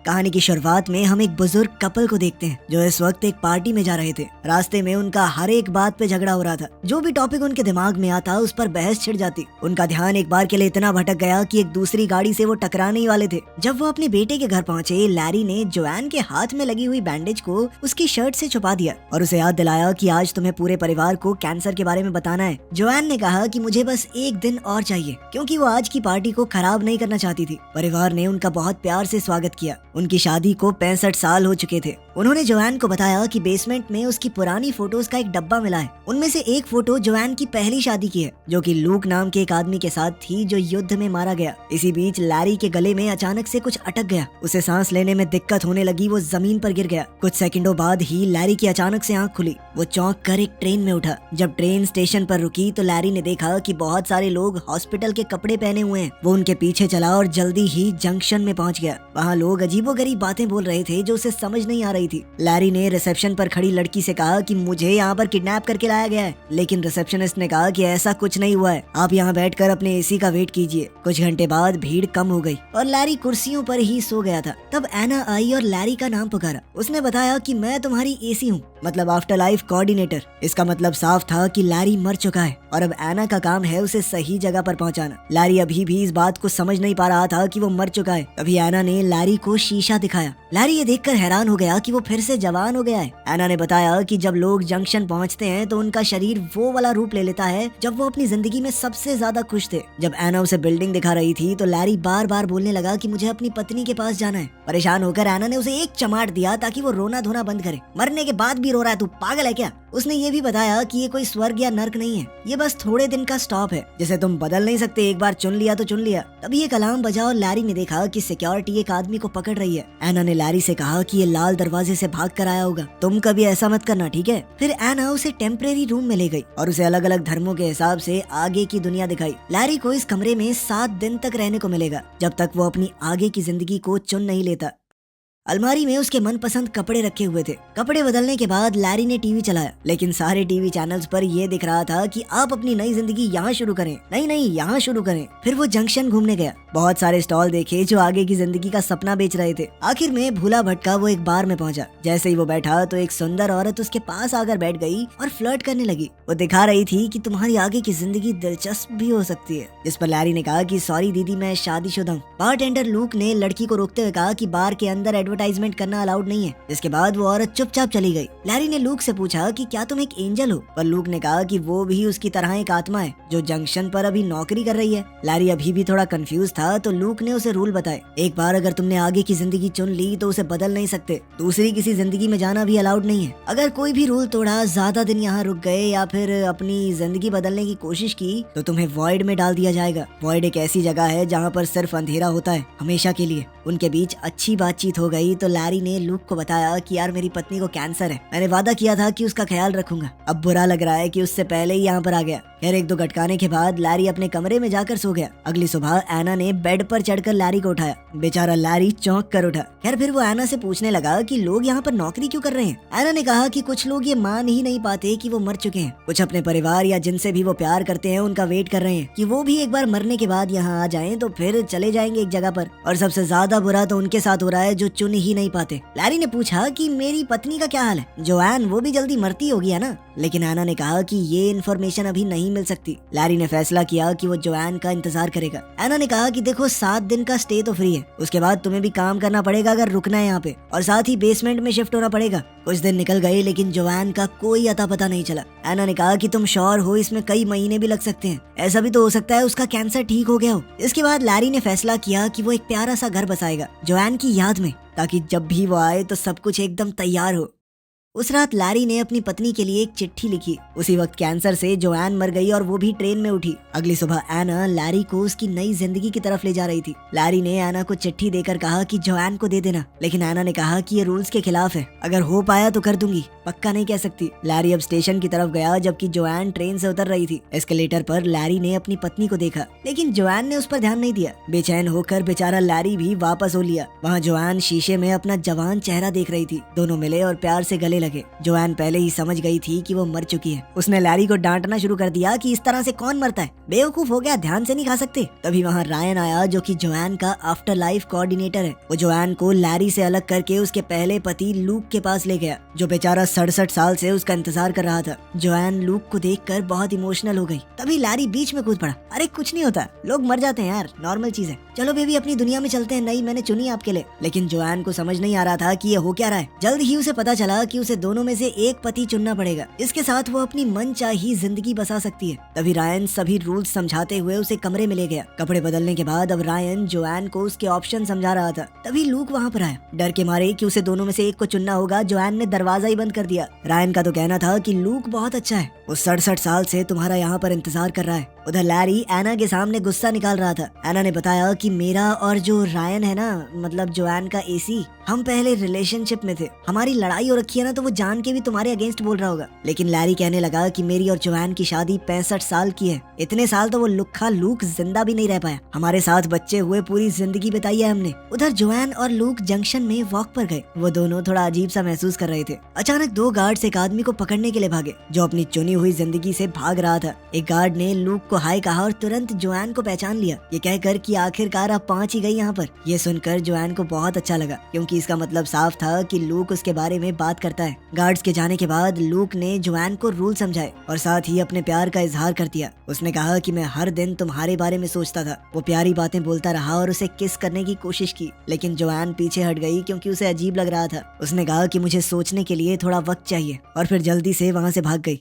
कहानी की शुरुआत में हम एक बुजुर्ग कपल को देखते हैं जो इस वक्त एक पार्टी में जा रहे थे। रास्ते में उनका हर एक बात पे झगड़ा हो रहा था। जो भी टॉपिक उनके दिमाग में आता उस पर बहस छिड़ जाती। उनका ध्यान एक बार के लिए इतना भटक गया कि एक दूसरी गाड़ी से वो टकराने ही वाले थे। जब वो अपने बेटे के घर पहुंचे, लैरी ने जोआन के हाथ में लगी हुई बैंडेज को उसकी शर्ट से छुपा दिया और उसे याद दिलाया कि आज तुम्हें पूरे परिवार को कैंसर के बारे में बताना है। जोआन ने कहा कि मुझे बस एक दिन और चाहिए, क्योंकि वो आज की पार्टी को खराब नहीं करना चाहती थी। परिवार ने उनका बहुत प्यार से स्वागत किया। उनकी शादी को 65 साल हो चुके थे। उन्होंने जोआन को बताया कि बेसमेंट में उसकी पुरानी फोटोज का एक डब्बा मिला है। उनमें से एक फोटो जोआन की पहली शादी की है, जो कि लूक नाम के एक आदमी के साथ थी जो युद्ध में मारा गया। इसी बीच लैरी के गले में अचानक से कुछ अटक गया। उसे सांस लेने में दिक्कत होने लगी। वो जमीन पर गिर गया। कुछ सेकंडों बाद ही लैरी की अचानक से आंख खुली। वो चौंक कर एक ट्रेन में उठा। जब ट्रेन स्टेशन पर रुकी तो लैरी ने देखा कि बहुत सारे लोग हॉस्पिटल के कपड़े पहने हुए हैं। वो उनके पीछे चला और जल्दी ही जंक्शन में पहुंच गया। वहाँ लोग अजीबोगरीब बातें बोल रहे थे जो उसे समझ नहीं आ रही थी। लैरी ने रिसेप्शन पर खड़ी लड़की से कहा कि मुझे यहाँ पर किडनैप करके लाया गया है, लेकिन रिसेप्शनिस्ट ने कहा कि ऐसा कुछ नहीं हुआ है, आप यहाँ बैठकर अपने एसी का वेट कीजिए। कुछ घंटे बाद भीड़ कम हो गई और लैरी कुर्सियों पर ही सो गया था। तब एना आई और लैरी का नाम पुकारा। उसने बताया कि मैं तुम्हारी एसी हूँ, मतलब आफ्टर लाइफ कोऑर्डिनेटर। इसका मतलब साफ था कि लैरी मर चुका है और अब एना का काम है उसे सही जगह पर पहुंचाना। लैरी अभी भी इस बात को समझ नहीं पा रहा था कि वो मर चुका है। तभी एना ने लैरी को शीशा दिखाया। लैरी ये देखकर हैरान हो गया कि वो फिर से जवान हो गया है। एना ने बताया कि जब लोग जंक्शन पहुंचते हैं तो उनका शरीर वो वाला रूप ले लेता है जब वो अपनी जिंदगी में सबसे ज्यादा खुश थे। जब एना उसे बिल्डिंग दिखा रही थी तो लैरी बार बार बोलने लगा कि मुझे अपनी पत्नी के पास जाना है। परेशान होकर एना ने उसे एक चमाट दिया ताकि वो रोना धोना बंद करे। मरने के बाद भी रो रहा है, तू पागल है क्या? उसने ये भी बताया कि ये कोई स्वर्ग या नर्क नहीं है, ये बस थोड़े दिन का स्टॉप है जिसे तुम बदल नहीं सकते। एक बार चुन लिया तो चुन लिया। तभी एक अलार्म बजा और लैरी ने देखा कि सिक्योरिटी एक आदमी को पकड़ रही है। एना ने लैरी से कहा कि ये लाल दरवाजे से भाग कर आया होगा, तुम कभी ऐसा मत करना, ठीक है? फिर एना उसे टेम्परेरी रूम में ले गई और उसे अलग अलग धर्मों के हिसाब से आगे की दुनिया दिखाई। लैरी को इस कमरे में 7 दिन तक रहने को मिलेगा, जब तक वो अपनी आगे की जिंदगी को चुन नहीं लेता। अलमारी में उसके मनपसंद कपड़े रखे हुए थे। कपड़े बदलने के बाद लैरी ने टीवी चलाया, लेकिन सारे टीवी चैनल्स पर ये दिख रहा था कि आप अपनी नई जिंदगी यहाँ शुरू करें, नहीं यहाँ शुरू करें। फिर वो जंक्शन घूमने गया। बहुत सारे स्टॉल देखे जो आगे की जिंदगी का सपना बेच रहे थे। आखिर में भूला भटका वो एक बार में पहुंचा। जैसे ही वो बैठा तो एक सुंदर औरत उसके पास आकर बैठ गई और फ्लर्ट करने लगी। वो दिखा रही थी कि तुम्हारी आगे की जिंदगी दिलचस्प भी हो सकती है। जिस पर लैरी ने कहा कि सॉरी दीदी, मैं शादीशुदा हूँ। बारटेंडर लूक ने लड़की को रोकते हुए कहा कि बार के अंदर एडवर्टाइजमेंट करना अलाउड नहीं है। इसके बाद वो औरत चुपचाप चली गई। लैरी ने लूक से पूछा कि क्या तुम एक एंजल हो, पर लूक ने कहा कि वो भी उसकी तरह एक आत्मा है जो जंक्शन पर अभी नौकरी कर रही है। लैरी अभी भी थोड़ा कंफ्यूज था तो लूक ने उसे रूल बताए। एक बार अगर तुमने आगे की जिंदगी चुन ली तो उसे बदल नहीं सकते। दूसरी किसी जिंदगी में जाना भी अलाउड नहीं है। अगर कोई भी रूल तोड़ा, ज्यादा दिन यहाँ रुक गए या फिर अपनी जिंदगी बदलने की कोशिश की तो तुम्हें वॉइड में डाल दिया जाएगा। वॉइड एक ऐसी जगह है जहाँ पर सिर्फ अंधेरा होता है, हमेशा के लिए। उनके बीच अच्छी बातचीत हो गई तो लैरी ने लूक को बताया कि यार मेरी पत्नी को कैंसर है, मैंने वादा किया था कि उसका ख्याल रखूंगा। अब बुरा लग रहा है कि उससे पहले ही यहाँ पर आ गया। फिर 1-2 गटकाने के बाद लैरी अपने कमरे में जाकर सो गया। अगली सुबह एना ने बेड पर चढ़कर लैरी को उठाया। बेचारा लैरी चौंक कर उठा। खैर फिर वो एना से पूछने लगा कि लोग यहाँ पर नौकरी क्यों कर रहे हैं। एना ने कहा कि कुछ लोग ये मान ही नहीं पाते कि वो मर चुके हैं। कुछ अपने परिवार या जिनसे भी वो प्यार करते हैं उनका वेट कर रहे हैं कि वो भी एक बार मरने के बाद यहाँ आ जाएं तो फिर चले जाएंगे एक जगह पर। और सबसे ज्यादा बुरा तो उनके साथ हो रहा है जो चुन ही नहीं पाते। लैरी ने पूछा कि मेरी पत्नी का क्या हाल है, जोआन, वो भी जल्दी मरती होगी है ना? लेकिन एना ने कहा कि ये इन्फॉर्मेशन अभी नहीं मिल सकती। लैरी ने फैसला किया कि वो जोआन का इंतजार करेगा। एना ने कहा कि देखो 7 दिन का स्टे तो फ्री है, उसके बाद तुम्हें भी काम करना पड़ेगा अगर रुकना है यहाँ पे, और साथ ही बेसमेंट में शिफ्ट होना पड़ेगा। कुछ दिन निकल गए लेकिन जोआन का कोई अता पता नहीं चला। एना ने कहा कि तुम श्योर हो इसमें कई महीने भी लग सकते हैं, ऐसा भी तो हो सकता है उसका कैंसर ठीक हो गया हो। इसके बाद लैरी ने फैसला किया कि वो एक प्यारा सा घर बसाएगा जोआन की याद में, ताकि जब भी वो आए तो सब कुछ एकदम तैयार हो। उस रात लैरी ने अपनी पत्नी के लिए एक चिट्ठी लिखी। उसी वक्त कैंसर से जोआन मर गई और वो भी ट्रेन में उठी। अगली सुबह एना लैरी को उसकी नई जिंदगी की तरफ ले जा रही थी। लैरी ने एना को चिट्ठी देकर कहा कि जोआन को दे देना, लेकिन एना ने कहा कि ये रूल्स के खिलाफ है, अगर हो पाया तो कर दूंगी, पक्का नहीं कह सकती। लैरी अब स्टेशन की तरफ गया जबकि जोआन ट्रेन से उतर रही थी। एस्केलेटर पर लैरी ने अपनी पत्नी को देखा, लेकिन जोआन ने उस पर ध्यान नहीं दिया। बेचैन होकर बेचारा लैरी भी वापस हो लिया। वहाँ जोआन शीशे में अपना जवान चेहरा देख रही थी। दोनों मिले और प्यार से गले लगे। जोआन पहले ही समझ गई थी कि वो मर चुकी है। उसने लैरी को डांटना शुरू कर दिया कि इस तरह से कौन मरता है, बेवकूफ हो गया, ध्यान से नहीं खा सकते। तभी वहाँ रायन आया जो कि जोआन का आफ्टर लाइफ कोऑर्डिनेटर है। वो जोआन को लैरी से अलग करके उसके पहले पति लूक के पास ले गया, जो बेचारा 67 साल से उसका इंतजार कर रहा था। जोआन लूक को देखकर बहुत इमोशनल हो गई। तभी लैरी बीच में कूद पड़ा। अरे कुछ नहीं होता, लोग मर जाते हैं यार, नॉर्मल चीज है, चलो बेबी अपनी दुनिया में चलते हैं, नहीं मैंने चुनी आपके लिए। लेकिन जोआन को समझ नहीं आ रहा था कि ये हो क्या रहा है। जल्द ही उसे पता चला कि उसे दोनों में से एक पति चुनना पड़ेगा, इसके साथ वो अपनी मनचाही जिंदगी बसा सकती है। तभी रायन सभी रूल्स समझाते हुए उसे कमरे में ले गया। कपड़े बदलने के बाद अब रायन जोआन को उसके ऑप्शन समझा रहा था। तभी लूक वहाँ पर आया। डर के मारे कि उसे दोनों में से एक को चुनना होगा, जोआन ने दरवाजा ही बंद कर दिया। रायन का तो कहना था कि लूक बहुत अच्छा है, वो 67 साल से तुम्हारा यहाँ पर इंतजार कर रहा है। उधर लैरी एना के सामने गुस्सा निकाल रहा था। एना ने बताया कि मेरा और जो रायन है ना, मतलब जोआन का एसी, हम पहले रिलेशनशिप में थे, हमारी लड़ाई हो रखी है ना, तो वो जान के भी तुम्हारे अगेंस्ट बोल रहा होगा। लेकिन लैरी कहने लगा कि मेरी और जोआन की शादी 65 साल की है, इतने साल तो वो लुक्खा लूक जिंदा भी नहीं रह पाया, हमारे साथ बच्चे हुए पूरी जिंदगी बिताई है हमने। उधर जोआन और लूक जंक्शन में वॉक पर गए। वो दोनों थोड़ा अजीब सा महसूस कर रहे थे। अचानक 2 गार्ड्स एक आदमी को पकड़ने के लिए भागे, जो अपनी चुनी हुई जिंदगी से भाग रहा था। एक गार्ड ने लूक को हाय कहा और तुरंत जोआन को पहचान लिया, ये कहकर कि आखिरकार आप पहुंच ही गई यहाँ पर। ये सुनकर जोआन को बहुत अच्छा लगा, क्योंकि इसका मतलब साफ था कि लूक उसके बारे में बात करता है। गार्ड्स के जाने के बाद लूक ने जोआन को रूल समझाए और साथ ही अपने प्यार का इजहार कर दिया। उसने कहा कि मैं हर दिन तुम्हारे बारे में सोचता था। वो प्यारी बातें बोलता रहा और उसे किस करने की कोशिश की, लेकिन जोआन पीछे हट गई क्योंकि उसे अजीब लग रहा था। उसने कहा कि मुझे सोचने के लिए थोड़ा वक्त चाहिए और फिर जल्दी से वहाँ से भाग गई।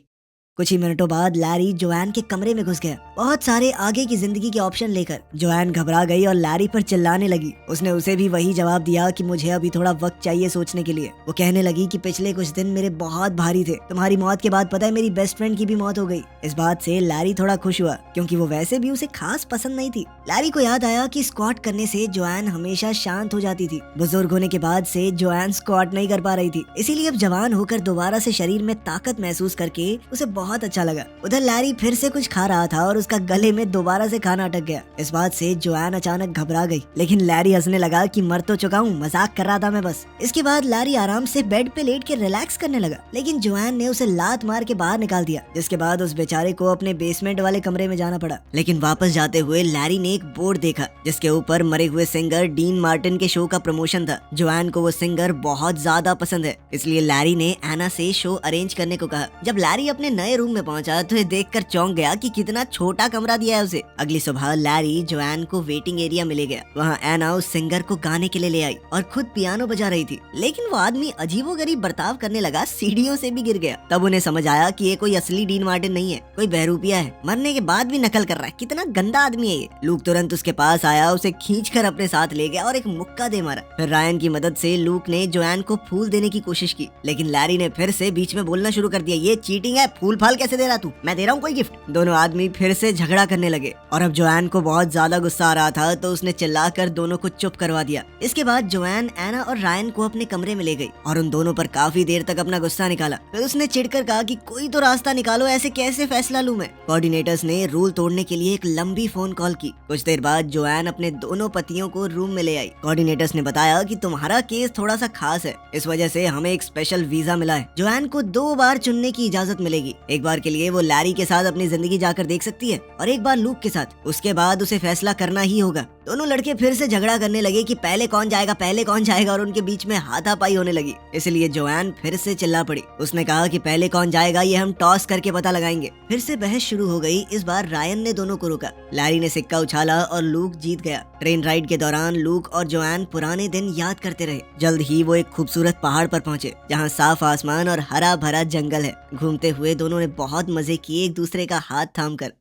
कुछ ही मिनटों बाद लैरी जोआन के कमरे में घुस गया, बहुत सारे आगे की जिंदगी के ऑप्शन लेकर। जोआन घबरा गई और लैरी पर चिल्लाने लगी। उसने उसे भी वही जवाब दिया कि मुझे अभी थोड़ा वक्त चाहिए सोचने के लिए। वो कहने लगी कि पिछले कुछ दिन मेरे बहुत भारी थे, तुम्हारी मौत के बाद पता है मेरी बेस्ट फ्रेंड की भी मौत हो गई। इस बात से लैरी थोड़ा खुश हुआ, क्योंकि वो वैसे भी उसे खास पसंद नहीं थी। लैरी को याद आया कि स्क्वाट करने से जोआन हमेशा शांत हो जाती थी। बुजुर्ग होने के बाद से जोआन स्क्वाट नहीं कर पा रही थी, इसीलिए अब जवान होकर दोबारा से शरीर में ताकत महसूस करके उसे बहुत अच्छा लगा। उधर लैरी फिर से कुछ खा रहा था और उसका गले में दोबारा से खाना अटक गया। इस बात से जोआन अचानक घबरा गई, लेकिन लैरी हंसने लगा कि मर तो चुका हूँ, मजाक कर रहा था मैं बस। इसके बाद लैरी आराम से बेड पे लेट के रिलैक्स करने लगा, लेकिन जोआन ने उसे लात मार के बाहर निकाल दिया, जिसके बाद उस बेचारे को अपने बेसमेंट वाले कमरे में जाना पड़ा। लेकिन वापस जाते हुए लैरी ने एक बोर्ड देखा, जिसके ऊपर मरे हुए सिंगर डीन मार्टिन के शो का प्रमोशन था। जोआन को वो सिंगर बहुत ज्यादा पसंद है, इसलिए लैरी ने एना से शो अरेंज करने को कहा। जब लैरी अपने नए रूम में पहुंचा तो ये देखकर चौंक गया कि कितना छोटा कमरा दिया है उसे। अगली सुबह लैरी जोआन को वेटिंग एरिया में ले गया। वहाँ एना उस सिंगर को गाने के लिए ले आई और खुद पियानो बजा रही थी, लेकिन वो आदमी अजीबोगरीब बर्ताव करने लगा, सीढ़ियों से भी गिर गया। तब उन्हें समझ आया कि ये कोई असली डीन मार्टिन नहीं है, कोई बहरूपिया है, मरने के बाद भी नकल कर रहा है, कितना गंदा आदमी है ये। लूक तुरंत उसके पास आया, उसे खींचकर अपने साथ ले गया और एक मुक्का दे मारा। फिर रायन की मदद से लूक ने जोआन को फूल देने की कोशिश की, लेकिन लैरी ने फिर से बीच में बोलना शुरू कर दिया, ये चीटिंग है, फूल फाल कैसे दे रहा तू, मैं दे रहा हूँ कोई गिफ्ट। दोनों आदमी फिर से झगड़ा करने लगे और अब जोआन को बहुत ज्यादा गुस्सा आ रहा था, तो उसने चिल्लाकर दोनों को चुप करवा दिया। इसके बाद जोआन एना और रायन को अपने कमरे में ले गई और उन दोनों पर काफी देर तक अपना गुस्सा निकाला। फिर उसने चिढ़कर कहा कि कोई तो रास्ता निकालो, ऐसे कैसे फैसला लूं मैं। कोऑर्डिनेटर्स ने रूल तोड़ने के लिए एक लंबी फोन कॉल की। कुछ देर बाद जोआन अपने दोनों पतियों को रूम में ले आई। कोऑर्डिनेटर्स ने बताया कि तुम्हारा केस थोड़ा सा खास है, इस वजह से हमें एक स्पेशल वीजा मिला है। जोआन को 2 बार चुनने की इजाजत मिलेगी, एक बार के लिए वो लैरी के साथ अपनी जिंदगी जाकर देख सकती है और एक बार लूक के साथ। उसके बाद उसे फैसला करना ही होगा। दोनों लड़के फिर से झगड़ा करने लगे कि पहले कौन जाएगा और उनके बीच में हाथापाई होने लगी। इसलिए जोआन फिर से चिल्ला पड़ी। उसने कहा कि पहले कौन जाएगा ये हम टॉस करके पता लगाएंगे। फिर से बहस शुरू हो गई। इस बार रायन ने दोनों को रोका। लैरी ने सिक्का उछाला और लूक जीत गया। ट्रेन राइड के दौरान लूक और जोआन पुराने दिन याद करते रहे। जल्द ही वो एक खूबसूरत पहाड़ पर पहुंचे, जहाँ साफ आसमान और हरा भरा जंगल है। घूमते हुए दोनों ने बहुत मजे किए, एक दूसरे का हाथ थामकर।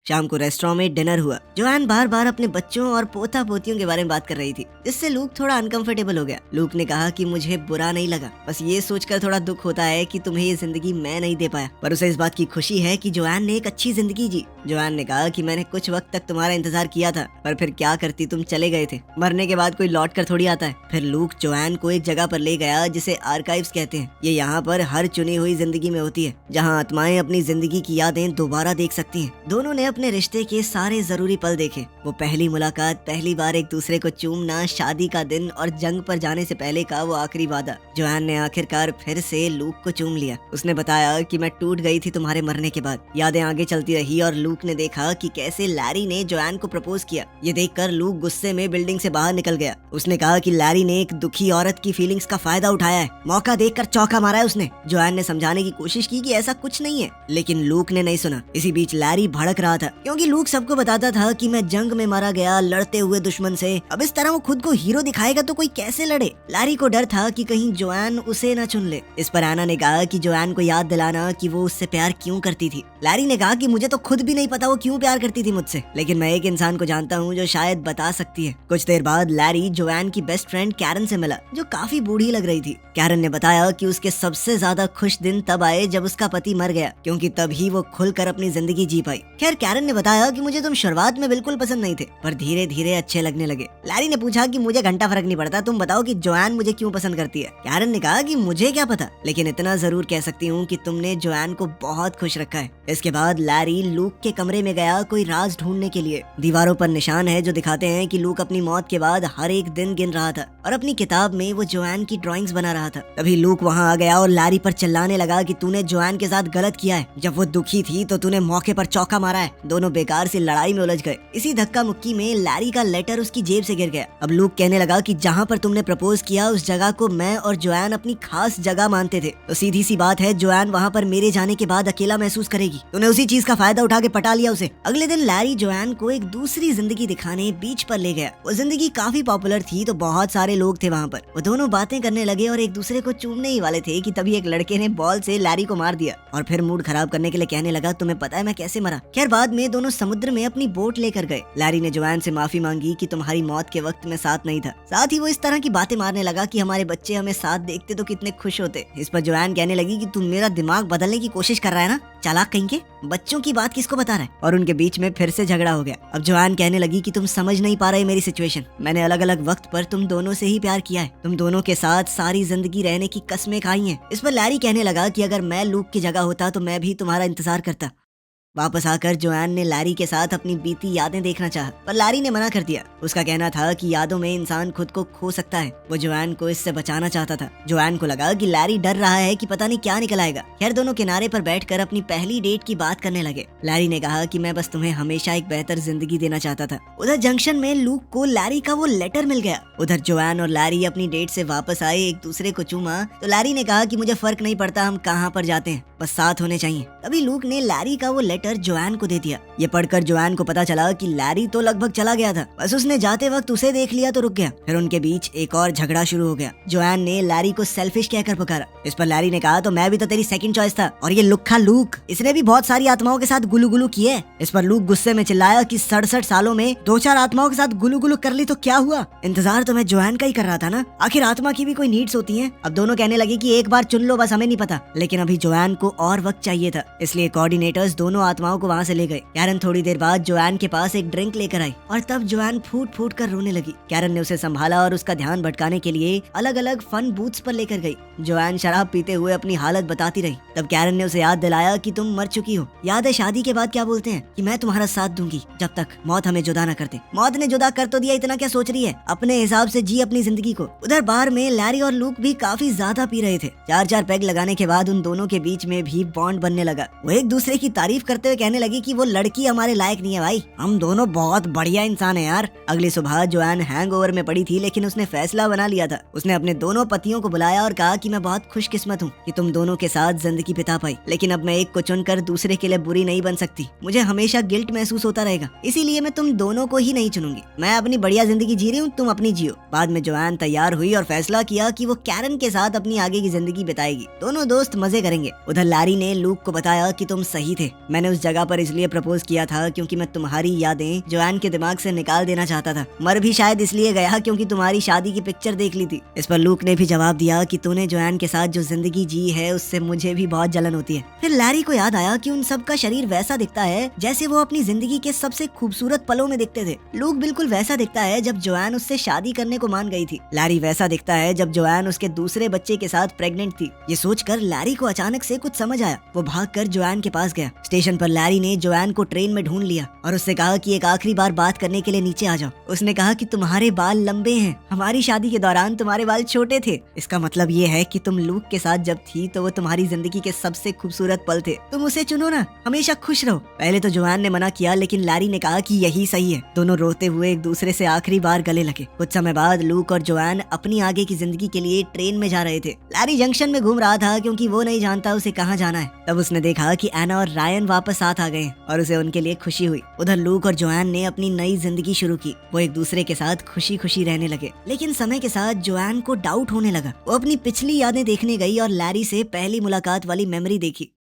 शाम को रेस्टोरेंट में डिनर हुआ। जोआन बार बार अपने बच्चों और पोता पोतियों के बारे में बात कर रही थी, जिससे लूक थोड़ा अनकंफर्टेबल हो गया। लूक ने कहा कि मुझे बुरा नहीं लगा, बस ये सोचकर थोड़ा दुख होता है कि तुम्हें ये जिंदगी मैं नहीं दे पाया, पर उसे इस बात की खुशी है कि जोआन ने एक अच्छी जिंदगी जी। जोआन ने कहा कि मैंने कुछ वक्त तक तुम्हारा इंतजार किया था, पर फिर क्या करती, तुम चले गए थे। मरने के बाद कोई लौट कर थोड़ी आता है। फिर लूक जोआन को एक जगह पर ले गया जिसे आर्काइव्स कहते हैं। ये यहाँ पर हर चुनी हुई जिंदगी में होती है, जहाँ आत्माएं अपनी जिंदगी की यादें दोबारा देख सकती हैं। दोनों ने अपने रिश्ते के सारे जरूरी पल देखे। वो पहली मुलाकात, पहली बार एक दूसरे को चूमना, शादी का दिन और जंग पर जाने से पहले का वो आखिरी वादा। जोआन ने आखिरकार फिर से लूक को चूम लिया। उसने बताया कि मैं टूट गई थी तुम्हारे मरने के बाद। यादें आगे चलती रही और लूक ने देखा कि कैसे लैरी ने जोआन को प्रपोज किया। ये देखकर लूक गुस्से में बिल्डिंग से बाहर निकल गया। उसने कहा कि लैरी ने एक दुखी औरत की फीलिंग्स का फायदा उठाया है, मौका देखकर चौका मारा है उसने। जोआन ने समझाने की कोशिश की कि ऐसा कुछ नहीं है, लेकिन लूक ने नहीं सुना। इसी बीच लैरी भड़क रहा था क्योंकि लूक सबको बताता था कि मैं जंग में मारा गया लड़ते हुए दुश्मन से। अब इस तरह वो खुद को हीरो दिखाएगा तो कोई कैसे लड़े। लैरी को डर था कि कहीं जोआन उसे न चुन ले। इस पर एना ने कहा कि जोआन को याद दिलाना कि वो उससे प्यार क्यों करती थी। लैरी ने कहा कि मुझे तो खुद भी नहीं पता वो क्यों प्यार करती थी मुझसे, लेकिन मैं एक इंसान को जानता हूँ जो शायद बता सकती है। कुछ देर बाद लैरी जोआन की बेस्ट फ्रेंड कैरन से मिला, जो काफी बूढ़ी लग रही थी। कैरन ने बताया कि उसके सबसे ज्यादा खुश दिन तब आए जब उसका पति मर गया, क्योंकि तभी वो खुलकर अपनी जिंदगी जी पाई। खैर, कैरन ने बताया कि मुझे तुम शुरुआत में बिल्कुल पसंद नहीं थे, पर धीरे धीरे अच्छे लगने लगे। लैरी ने पूछा कि मुझे घंटा फर्क नहीं पड़ता, तुम बताओ कि जोआन मुझे क्यों पसंद करती है। कैरन ने कहा कि मुझे क्या पता, लेकिन इतना जरूर कह सकती हूँ कि तुमने जोआन को बहुत खुश रखा है। इसके बाद लैरी लूक के कमरे में गया कोई राज ढूंढने के लिए। दीवारों पर निशान है जो दिखाते हैं कि लूक अपनी मौत के बाद हर एक दिन गिन रहा था और अपनी किताब में वो जोआन की ड्राइंग्स बना रहा था। तभी लूक वहाँ आ गया और लैरी पर चिल्लाने लगा कि तूने जोआन के साथ गलत किया है। जब वो दुखी थी तो तूने मौके पर चौका मारा है। दोनों बेकार सी लड़ाई में उलझ गए। इसी धक्का मुक्की में लैरी का लेटर उसकी जेब से गिर गया। अब लूक कहने लगा कि जहाँ पर तुमने प्रपोज किया उस जगह को मैं और जोआन अपनी खास जगह मानते थे, तो सीधी सी बात है जोआन वहाँ पर मेरे जाने के बाद अकेला महसूस करेगी। तूने उसी चीज का फायदा उठा के पटा लिया उसे। अगले दिन लैरी जोआन को एक दूसरी जिंदगी दिखाने बीच पर ले गया। वो जिंदगी काफी पॉपुलर थी तो बहुत सारे लोग थे वहाँ पर। वो दोनों बातें करने लगे और एक दूसरे को चूमने ही वाले थे कि तभी एक लड़के ने बॉल से लैरी को मार दिया और फिर मूड खराब करने के लिए कहने लगा तुम्हें पता है मैं कैसे मरा। खैर, बाद में दोनों समुद्र में अपनी बोट लेकर गए। लैरी ने जोआन से माफी मांगी कि तुम्हारी मौत के वक्त मैं साथ नहीं था। साथ ही वो इस तरह की बातें मारने लगा कि हमारे बच्चे हमें साथ देखते तो कितने खुश होते। इस पर जोआन कहने लगी कि तुम मेरा दिमाग बदलने की कोशिश कर रहा है ना, चालाक कहीं के, बच्चों की बात किसको बता रहा है। और उनके बीच में फिर से झगड़ा हो गया। अब जोआन कहने लगी कि तुम समझ नहीं पा रहे मेरी सिचुएशन। मैंने अलग अलग वक्त पर तुम दोनों से ही प्यार किया है, तुम दोनों के साथ सारी जिंदगी रहने की कस्में खाई हैं। इस पर लैरी कहने लगा कि अगर मैं लूक की जगह होता तो मैं भी तुम्हारा इंतजार करता। वापस आकर जोआन ने लैरी के साथ अपनी बीती यादें देखना चाहा, पर लैरी ने मना कर दिया। उसका कहना था कि यादों में इंसान खुद को खो सकता है। वो जोआन को इससे बचाना चाहता था। जोआन को लगा कि लैरी डर रहा है कि पता नहीं क्या निकल आएगा। खैर, दोनों किनारे पर बैठकर अपनी पहली डेट की बात करने लगे। लैरी ने कहा कि मैं बस तुम्हें हमेशा एक बेहतर जिंदगी देना चाहता था। उधर जंक्शन में लूक को लैरी का वो लेटर मिल गया। उधर जोआन और लैरी अपनी डेट से वापस आए, एक दूसरे को चूमा तो लैरी ने कहा कि मुझे फर्क नहीं पड़ता हम कहाँ पर जाते हैं, बस साथ होने चाहिए। तभी लूक ने लैरी का वो लेटर जोआन को दे दिया। ये पढ़कर जोआन को पता चला कि लैरी तो लगभग चला गया था, बस उसने जाते वक्त उसे देख लिया तो रुक गया। फिर उनके बीच एक और झगड़ा शुरू हो गया। जोआन ने लैरी को सेल्फिश कहकर पुकारा। इस पर लैरी ने कहा तो मैं भी तो तेरी सेकंड चॉइस था, और ये लुक्खा लूक, इसने भी बहुत सारी आत्माओं के साथ गुलू गुलू किए। इस पर लूक गुस्से में चिल्लाया कि 67 सालों में 2-4 आत्माओं के साथ गुलू गुलू कर ली तो क्या हुआ, इंतजार तो मैं जोआन का ही कर रहा था ना, आखिर आत्मा की भी कोई नीड्स होती हैं। अब दोनों कहने लगे कि एक बार चुन लो, बस हमें नहीं पता। लेकिन अभी जोआन को और वक्त चाहिए था, इसलिए कोऑर्डिनेटर्स दोनों आत्माओं को वहाँ से ले गए। कैरन थोड़ी देर बाद जोआन के पास एक ड्रिंक लेकर आई और तब जोआन फूट फूट कर रोने लगी। कैरन ने उसे संभाला और उसका ध्यान भटकाने के लिए अलग अलग फन बूथ्स पर लेकर गई। जोआन शराब पीते हुए अपनी हालत बताती रही। तब कैरन ने उसे याद दिलाया कि तुम मर चुकी हो। याद है शादी के बाद क्या बोलते हैं कि मैं तुम्हारा साथ दूंगी जब तक मौत हमें जुदा न कर दे। मौत ने जुदा कर तो दिया, इतना क्या सोच रही है, अपने हिसाब से जी अपनी जिंदगी को। उधर बार में लैरी और लूक भी काफी ज्यादा पी रहे थे। 4-4 पैग लगाने के बाद उन दोनों के बीच में भी बॉन्ड बनने लगा। वो एक दूसरे की तारीफ करते हुए कहने लगी कि वो लड़की हमारे लायक नहीं है भाई, हम दोनों बहुत बढ़िया इंसान है यार। अगली सुबह जोआन हैंगओवर में पड़ी थी, लेकिन उसने फैसला बना लिया था। उसने अपने दोनों पतियों को बुलाया और कहा कि मैं बहुत खुशकिस्मत हूँ कि तुम दोनों के साथ जिंदगी बिता पाई, लेकिन अब मैं एक को चुनकर दूसरे के लिए बुरी नहीं बन सकती। मुझे हमेशा गिल्ट महसूस होता रहेगा, इसीलिए मैं तुम दोनों को ही नहीं चुनूंगी। मैं अपनी बढ़िया जिंदगी जी रही हूँ, तुम अपनी जियो। बाद में जोआन तैयार हुई और फैसला किया कि वो कैरन के साथ अपनी आगे की जिंदगी बिताएगी। दोनों दोस्त मजे करेंगे। उधर लैरी ने लूक को बताया कि तुम सही थे, मैंने उस जगह पर इसलिए प्रपोज किया था क्योंकि मैं तुम्हारी यादें जोआन के दिमाग से निकाल देना चाहता था। मर भी शायद इसलिए गया क्योंकि तुम्हारी शादी की पिक्चर देख ली थी। इस पर लूक ने भी जवाब दिया कि तूने जोआन के साथ जो जिंदगी जी है उससे मुझे भी बहुत जलन होती है। फिर लैरी को याद आया कि उन सब का शरीर वैसा दिखता है जैसे वो अपनी जिंदगी के सबसे खूबसूरत पलों में दिखते थे। लूक बिल्कुल वैसा दिखता है जब जोआन उससे शादी करने को मान गई थी। लैरी वैसा दिखता है जब जोआन उसके दूसरे बच्चे के साथ प्रेग्नेंट थी। ये सोचकर लैरी को अचानक से कुछ बात समझ आया। वो भागकर जोआन के पास गया। स्टेशन पर लैरी ने जोआन को ट्रेन में ढूंढ लिया और उससे कहा कि एक आखिरी बार बात करने के लिए नीचे आ जाओ। उसने कहा कि तुम्हारे बाल लंबे हैं, हमारी शादी के दौरान तुम्हारे बाल छोटे थे। इसका मतलब ये है कि तुम लूक के साथ जब थी तो वो तुम्हारी जिंदगी के सबसे खूबसूरत पल थे। तुम उसे चुनो ना, हमेशा खुश रहो। पहले तो जोआन ने मना किया, लेकिन लैरी ने कहा कि यही सही है। दोनों रोते हुए एक दूसरे से आखिरी बार गले लगे। कुछ समय बाद लूक और जोआन अपनी आगे की जिंदगी के लिए ट्रेन में जा रहे थे। लैरी जंक्शन में घूम रहा था क्योंकि वो नहीं जानता उसे कहाँ जाना है। तब उसने देखा कि एना और रायन वापस साथ आ गए और उसे उनके लिए खुशी हुई। उधर लूक और जोआन ने अपनी नई जिंदगी शुरू की। वो एक दूसरे के साथ खुशी खुशी रहने लगे। लेकिन समय के साथ जोआन को डाउट होने लगा। वो अपनी पिछली यादें देखने गई और लैरी से पहली मुलाकात वाली मेमोरी देखी।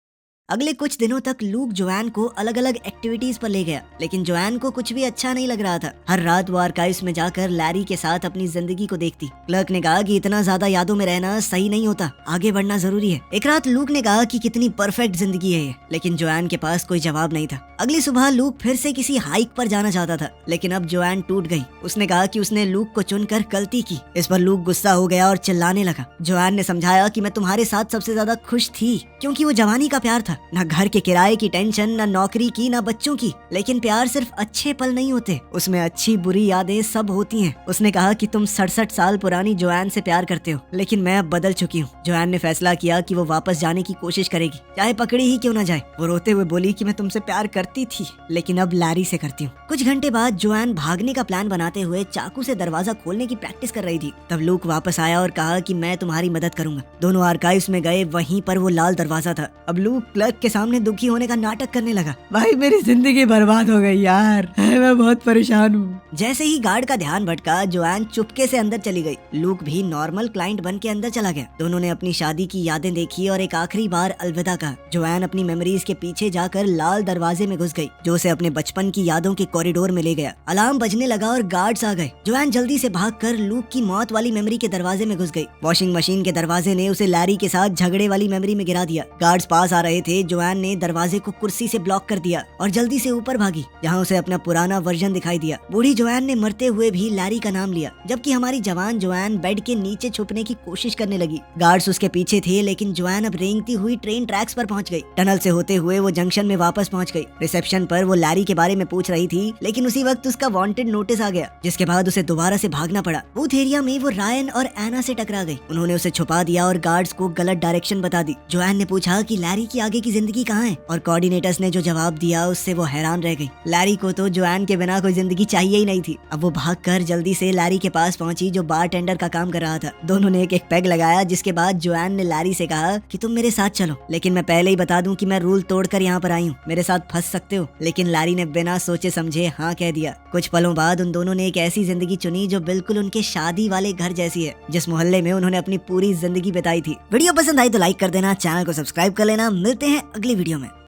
अगले कुछ दिनों तक लूक जोआन को अलग अलग एक्टिविटीज पर ले गया, लेकिन जोआन को कुछ भी अच्छा नहीं लग रहा था। हर रात वो आर्काइव्स में जाकर लैरी के साथ अपनी जिंदगी को देखती। क्लर्क ने कहा कि इतना ज्यादा यादों में रहना सही नहीं होता, आगे बढ़ना जरूरी है। एक रात लूक ने कहा कि कितनी परफेक्ट जिंदगी है ये, लेकिन जोआन के पास कोई जवाब नहीं था। अगली सुबह लूक फिर से किसी हाइक पर जाना चाहता था, लेकिन अब जोआन टूट गई। उसने कहा कि उसने लूक को चुनकर गलती की। इस पर लूक गुस्सा हो गया और चिल्लाने लगा। जोआन ने समझाया कि मैं तुम्हारे साथ सबसे ज्यादा खुश थी, क्योंकि वो जवानी का प्यार था। न घर के किराए की टेंशन, न नौकरी की, न बच्चों की। लेकिन प्यार सिर्फ अच्छे पल नहीं होते, उसमें अच्छी बुरी यादें सब होती हैं। उसने कहा कि तुम 67 साल पुरानी जोआन से प्यार करते हो, लेकिन मैं अब बदल चुकी हूँ। जोआन ने फैसला किया कि वो वापस जाने की कोशिश करेगी, चाहे पकड़ी ही क्यों न जाए। वो रोते हुए बोली कि मैं तुमसे प्यार करती थी, लेकिन अब लैरी से करती हूँ। कुछ घंटे बाद जोआन भागने का प्लान बनाते हुए चाकू से दरवाजा खोलने की प्रैक्टिस कर रही थी। तब लूक वापस आया और कहा कि मैं तुम्हारी मदद करूंगा। दोनों आर्काइव्स में गए, वहीं पर वो लाल दरवाजा था। अब लूक क्लर्क के सामने दुखी होने का नाटक करने लगा। भाई मेरी जिंदगी बर्बाद हो गई यार, मैं बहुत परेशान हूँ। जैसे ही गार्ड का ध्यान भटका, जोआन चुपके से अंदर चली गई। लूक भी नॉर्मल क्लाइंट बन के अंदर चला गया। दोनों ने अपनी शादी की यादें देखी और एक आखिरी बार अलविदा कहा। जोआन अपनी मेमोरीज के पीछे जाकर लाल दरवाजे में घुस गई, जो उसे अपने बचपन की यादों के कॉरिडोर में ले गया। अलार्म बजने लगा और गार्ड्स आ गए। जोआन जल्दी से भागकर लूक की मौत वाली मेमोरी के दरवाजे में घुस गई। वॉशिंग मशीन के दरवाजे ने उसे लैरी के साथ झगड़े वाली मेमोरी में गिरा दिया। गार्ड्स पास आ रहे थे। जोआन ने दरवाजे को कुर्सी से ब्लॉक कर दिया और जल्दी से ऊपर भागी, जहाँ उसे अपना पुराना वर्जन दिखाई दिया। बूढ़ी जोआन ने मरते हुए भी लैरी का नाम लिया, जबकि हमारी जवान जोआन बेड के नीचे छुपने की कोशिश करने लगी। गार्ड्स उसके पीछे थे, लेकिन जोआन अब रेंगती हुई ट्रेन ट्रैक्स पर पहुंच गई। टनल से होते हुए वो जंक्शन में वापस पहुंच गई। रिसेप्शन पर वो लैरी के बारे में पूछ रही थी, लेकिन उसी वक्त उसका वांटेड नोटिस आ गया, जिसके बाद उसे दोबारा से भागना पड़ा। बूथ एरिया में वो रायन और एना से टकरा गई। उन्होंने उसे छुपा दिया और गार्ड्स को गलत डायरेक्शन बता दी। जोआन ने पूछा कि लैरी की आगे की जिंदगी कहाँ है, और कोऑर्डिनेटर्स ने जो जवाब दिया उससे वो हैरान रह गई। लैरी को तो जोआन के बिना कोई जिंदगी चाहिए ही नहीं थी। अब वो भागकर जल्दी से लैरी के पास पहुंची, जो बारटेंडर का काम कर रहा था। दोनों ने एक एक पैग लगाया, जिसके बाद जोआन ने लैरी से कहा कि तुम मेरे साथ चलो, लेकिन मैं पहले ही बता दूं कि मैं रूल तोड़कर यहाँ पर आई हूँ, मेरे साथ फंस सकते हो। लेकिन लैरी ने बिना सोचे समझे हाँ कह दिया। कुछ पलों बाद उन दोनों ने एक ऐसी जिंदगी चुनी जो बिल्कुल उनके शादी वाले घर जैसी है, जिस मोहल्ले में उन्होंने अपनी पूरी जिंदगी बिताई थी। वीडियो पसंद आई तो लाइक कर देना, चैनल को सब्सक्राइब कर लेना। मिलते हैं अगली वीडियो में।